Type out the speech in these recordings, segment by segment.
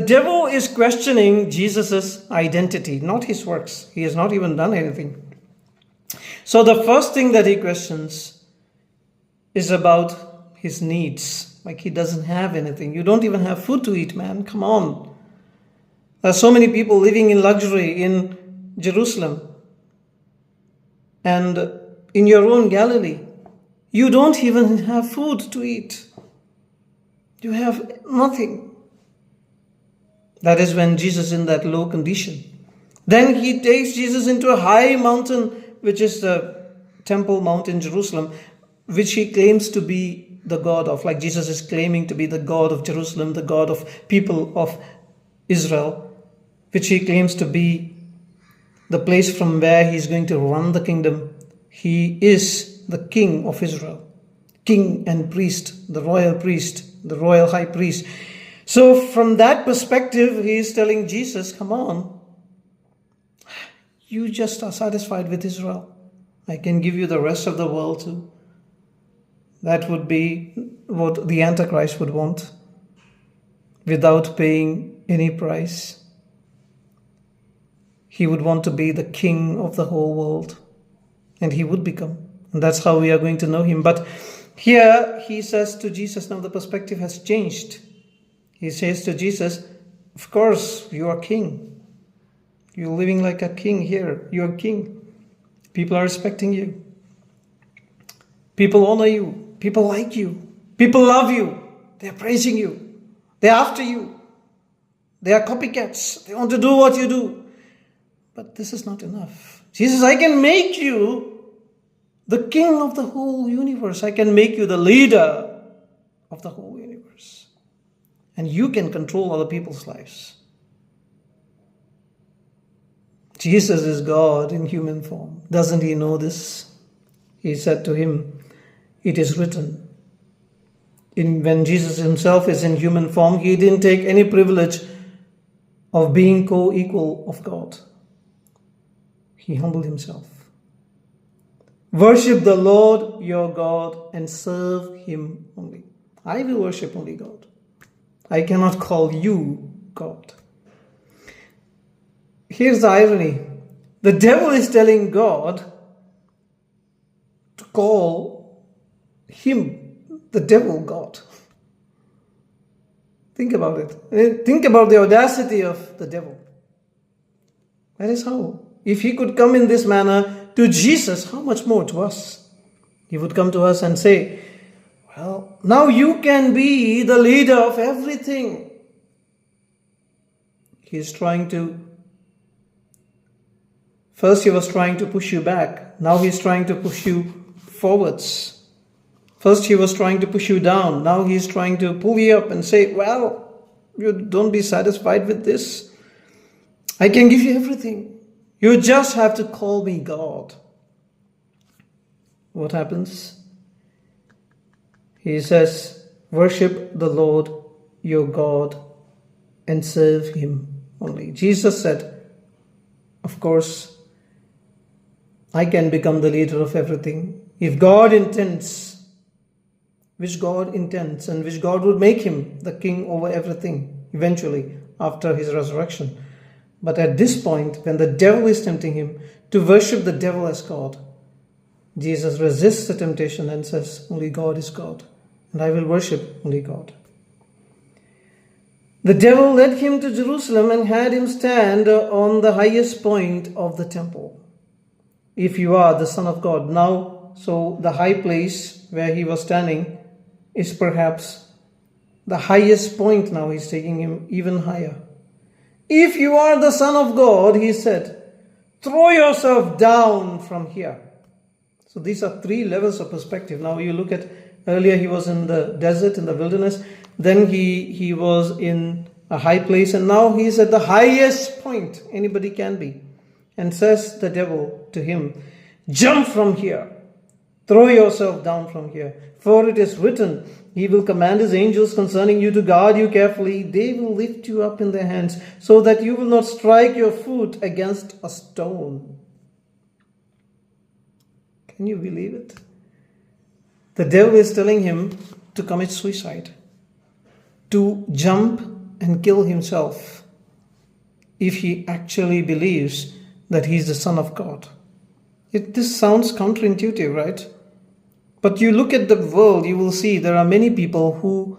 devil is questioning Jesus' identity, not his works. He has not even done anything. So the first thing that he questions is about his needs. Like he doesn't have anything. You don't even have food to eat, man. Come on. There are so many people living in luxury in Jerusalem and in your own Galilee. You don't even have food to eat. You have nothing. That is when Jesus is in that low condition. Then he takes Jesus into a high mountain, which is the Temple Mount in Jerusalem, which he claims to be the God of. Like Jesus is claiming to be the God of Jerusalem, the God of people of Israel, which he claims to be the place from where he's going to run the kingdom. He is the King of Israel, King and priest, the royal high priest. So from that perspective, he is telling Jesus, come on, you just are satisfied with Israel. I can give you the rest of the world too. That would be what the Antichrist would want, without paying any price. He would want to be the king of the whole world, and he would become. And that's how we are going to know him. But here he says to Jesus, now the perspective has changed. He says to Jesus, of course, you are king. You're living like a king here. You're king. People are respecting you. People honor you. People like you. People love you. They're praising you. They're after you. They are copycats. They want to do what you do. But this is not enough. Jesus, I can make you the king of the whole universe. I can make you the leader of the whole universe. And you can control other people's lives. Jesus is God in human form. Doesn't he know this? He said to him, it is written. When Jesus himself is in human form, he didn't take any privilege of being co-equal of God. He humbled himself. Worship the Lord your God and serve him only. I will worship only God. I cannot call you God. Here's the irony. The devil is telling God to call him, the devil, God. Think about it. Think about the audacity of the devil. That is how. If he could come in this manner to Jesus, how much more to us? He would come to us and say, well, now you can be the leader of everything. First he was trying to push you back. Now he's trying to push you forwards. First he was trying to push you down. Now he's trying to pull you up and say, well, you don't be satisfied with this. I can give you everything. You just have to call me God. What happens? He says, worship the Lord your God and serve him only. Jesus said, of course, I can become the leader of everything. If God intends, which God intends, and which God would make him the king over everything eventually after his resurrection. But at this point, when the devil is tempting him to worship the devil as God, Jesus resists the temptation and says, only God is God, and I will worship only God. The devil led him to Jerusalem and had him stand on the highest point of the temple. If you are the Son of God. Now, so the high place where he was standing is perhaps the highest point. Now he's taking him even higher. If you are the Son of God, he said, throw yourself down from here. So these are three levels of perspective. Now you look at, earlier he was in the desert, in the wilderness. Then he was in a high place. And now he's at the highest point anybody can be. And says the devil to him, jump from here. Throw yourself down from here. For it is written, he will command his angels concerning you to guard you carefully. They will lift you up in their hands so that you will not strike your foot against a stone. Can you believe it? The devil is telling him to commit suicide, to jump and kill himself if he actually believes that he is the Son of God. This sounds counterintuitive, right? But you look at the world, you will see there are many people who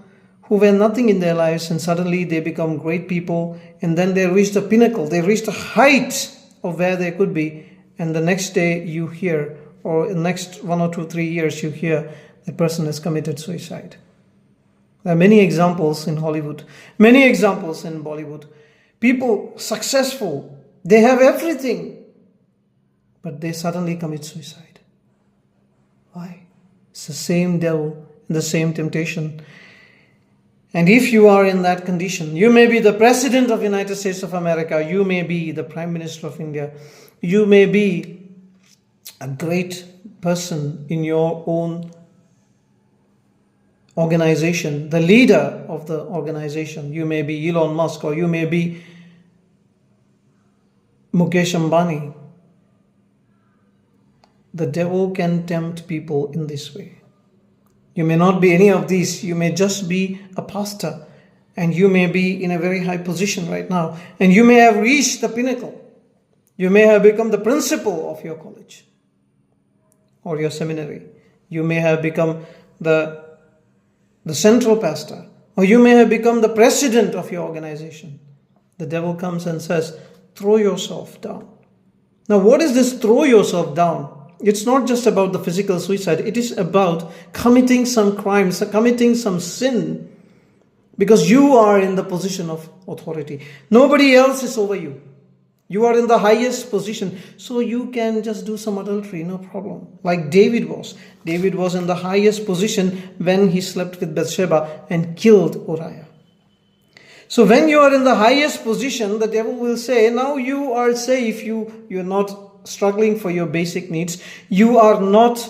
were nothing in their lives, and suddenly they become great people, and then they reach the pinnacle, they reach the height of where they could be, and the next day you hear, or in the next 1 or 2, 3 years you hear, the person has committed suicide. There are many examples in Hollywood, many examples in Bollywood. People successful, they have everything, but they suddenly commit suicide. Why? It's the same devil, the same temptation. And if you are in that condition, you may be the President of the United States of America, you may be the Prime Minister of India, you may be a great person in your own organization, the leader of the organization. You may be Elon Musk, or you may be Mukesh Ambani. The devil can tempt people in this way. You may not be any of these. You may just be a pastor, and you may be in a very high position right now, and you may have reached the pinnacle. You may have become the principal of your college or your seminary. You may have become the central pastor, or you may have become the president of your organization. The devil comes and says, throw yourself down. Now, what is this throw yourself down? It's not just about the physical suicide. It is about committing some crimes, committing some sin, because you are in the position of authority. Nobody else is over you. You are in the highest position, so you can just do some adultery, no problem. Like David was. David was in the highest position when he slept with Bathsheba and killed Uriah. So when you are in the highest position, the devil will say, now you are safe, you're not struggling for your basic needs. You are not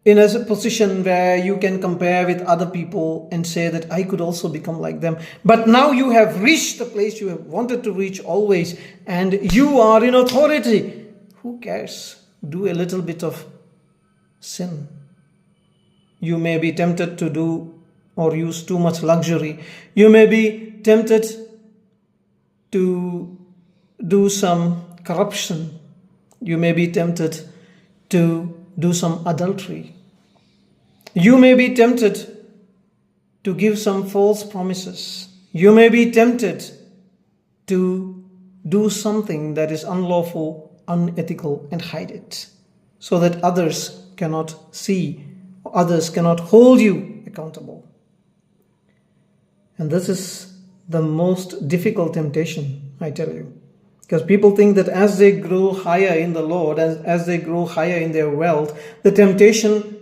in a position where you can compare with other people and say that I could also become like them. But now you have reached the place you have wanted to reach always, and you are in authority. Who cares? Do a little bit of sin. You may be tempted to do or use too much luxury. You may be tempted to do some corruption. You may be tempted to do some adultery. You may be tempted to give some false promises. You may be tempted to do something that is unlawful, unethical, and hide it, so that others cannot see, others cannot hold you accountable. And this is the most difficult temptation, I tell you. Because people think that as they grow higher in the Lord, as they grow higher in their wealth, the temptation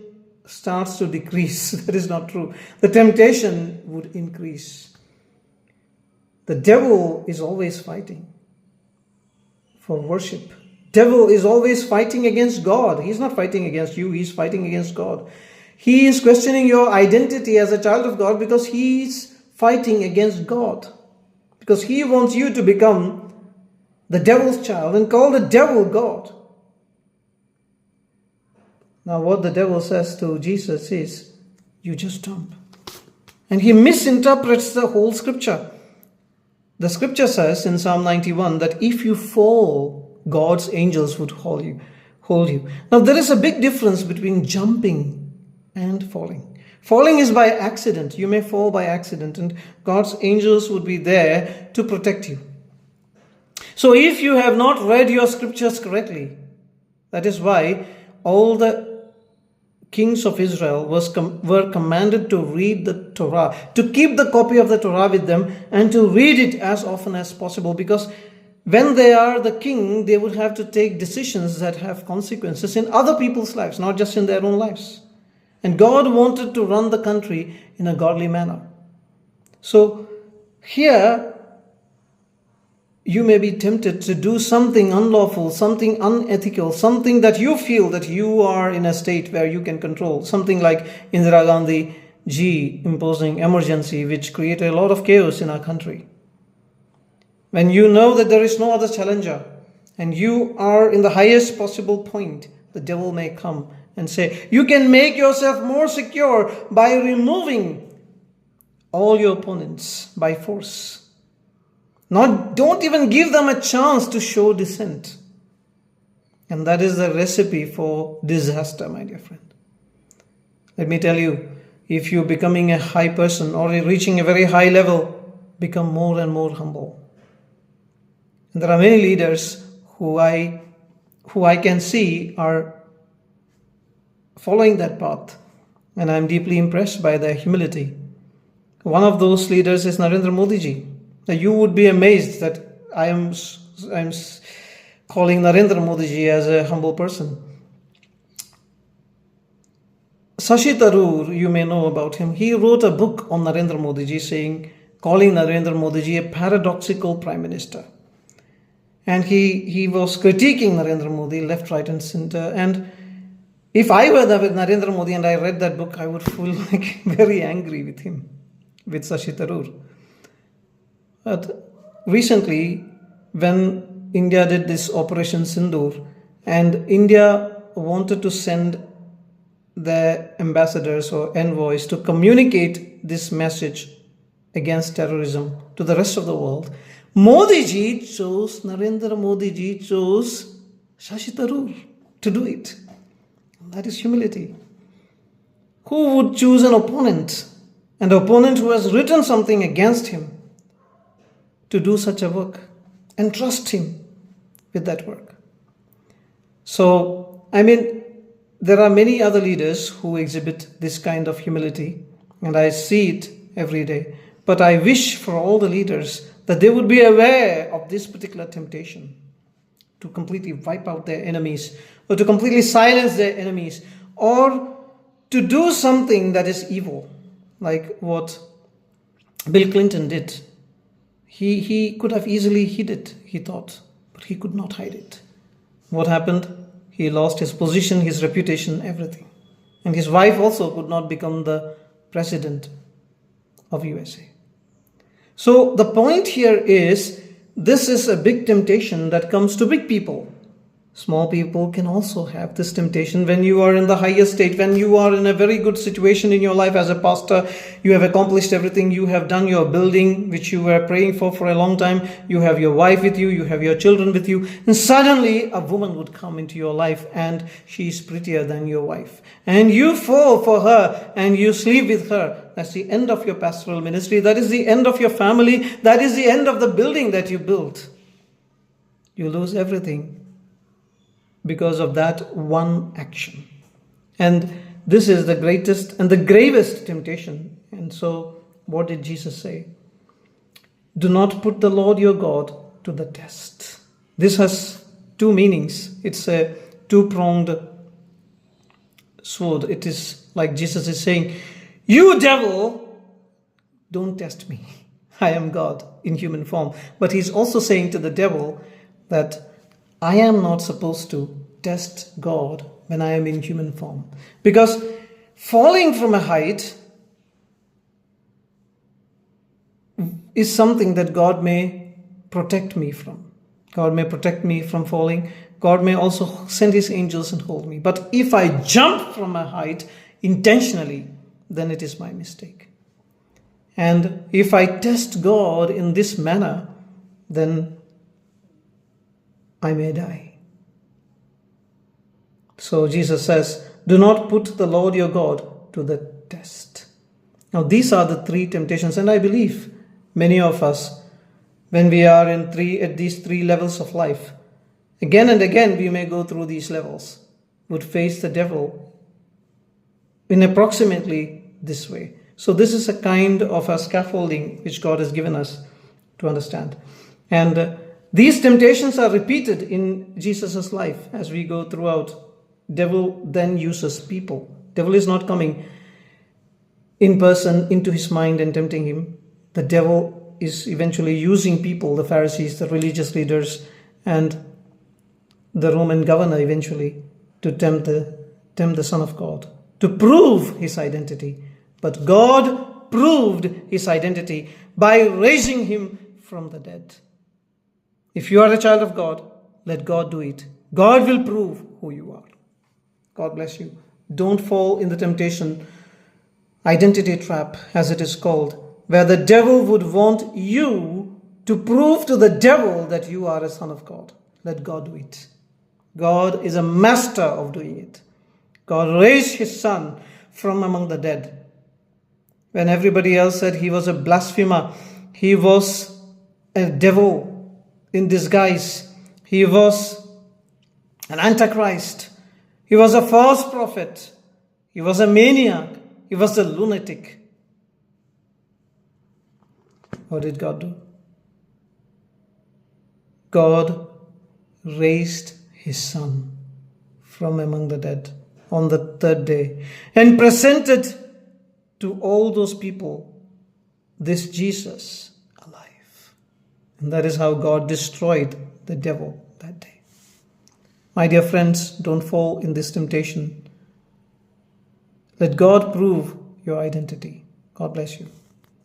starts to decrease. That is not true. The temptation would increase. The devil is always fighting for worship. Devil is always fighting against God. He's not fighting against you. He's fighting against God. He is questioning your identity as a child of God because he's fighting against God. Because he wants you to become the devil's child and call the devil God. Now what the devil says to Jesus is, you just jump. And he misinterprets the whole scripture. The scripture says in Psalm 91 that if you fall, God's angels would hold you. Now there is a big difference between jumping and falling. Falling is by accident. You may fall by accident, and God's angels would be there to protect you. So if you have not read your scriptures correctly, that is why all the kings of Israel were commanded to read the Torah, to keep the copy of the Torah with them and to read it as often as possible, because when they are the king, they would have to take decisions that have consequences in other people's lives, not just in their own lives. And God wanted to run the country in a godly manner. So here, you may be tempted to do something unlawful, something unethical, something that you feel that you are in a state where you can control. Something like Indira Gandhi ji imposing emergency, which created a lot of chaos in our country. When you know that there is no other challenger and you are in the highest possible point, the devil may come and say, you can make yourself more secure by removing all your opponents by force. Don't even give them a chance to show dissent. And that is the recipe for disaster, my dear friend. Let me tell you, if you're becoming a high person or reaching a very high level, become more and more humble. And there are many leaders who I can see are following that path. And I'm deeply impressed by their humility. One of those leaders is Narendra Modi ji. Now you would be amazed that I'm calling Narendra Modi ji as a humble person. Shashi Tharoor, you may know about him. He wrote a book on Narendra Modi ji calling Narendra Modi ji a paradoxical prime minister. And he was critiquing Narendra Modi left, right and center. And if I were Narendra Modi and I read that book, I would feel like very angry with him, with Shashi Tharoor. But recently, when India did this Operation Sindoor, and India wanted to send their ambassadors or envoys to communicate this message against terrorism to the rest of the world, Narendra Modi ji chose Shashi Tharoor to do it. That is humility. Who would choose an opponent who has written something against him to do such a work and trust him with that work? So, there are many other leaders who exhibit this kind of humility, and I see it every day. But I wish for all the leaders that they would be aware of this particular temptation to completely wipe out their enemies, or to completely silence their enemies, or to do something that is evil, like what Bill Clinton did. He could have easily hid it, he thought, but he could not hide it. What happened? He lost his position, his reputation, everything. And his wife also could not become the president of USA. So the point here is, this is a big temptation that comes to big people. Small people can also have this temptation when you are in the highest state, when you are in a very good situation in your life as a pastor, you have accomplished everything, you have done your building, which you were praying for a long time, you have your wife with you, you have your children with you, and suddenly a woman would come into your life and she is prettier than your wife. And you fall for her and you sleep with her. That's the end of your pastoral ministry. That is the end of your family. That is the end of the building that you built. You lose everything because of that one action. And this is the greatest and the gravest temptation. And so, what did Jesus say? Do not put the Lord your God to the test. This has two meanings. It's a two-pronged sword. It is like Jesus is saying, you devil, don't test me. I am God in human form. But he's also saying to the devil that I am not supposed to test God when I am in human form. Because falling from a height is something that God may protect me from. God may protect me from falling. God may also send his angels and hold me. But if I jump from a height intentionally, then it is my mistake. And if I test God in this manner, then I may die. So Jesus says, do not put the Lord your God to the test. Now these are the three temptations, and I believe many of us, when we are at these three levels of life, again and again we may go through these levels, would face the devil in approximately this way. So this is a kind of a scaffolding which God has given us to understand. And these temptations are repeated in Jesus' life as we go throughout. Devil then uses people. Devil is not coming in person into his mind and tempting him. The devil is eventually using people, the Pharisees, the religious leaders, and the Roman governor eventually, to tempt the Son of God, to prove his identity. But God proved his identity by raising him from the dead. If you are a child of God, let God do it. God will prove who you are. God bless you. Don't fall in the temptation, identity trap as it is called, where the devil would want you to prove to the devil that you are a son of God. Let God do it. God is a master of doing it. God raised his son from among the dead. When everybody else said he was a blasphemer, he was a devil in disguise. He was an antichrist. He was a false prophet. He was a maniac. He was a lunatic. What did God do? God raised his son from among the dead on the third day and presented to all those people this Jesus alive. And that is how God destroyed the devil that day. My dear friends, don't fall in this temptation. Let God prove your identity. God bless you.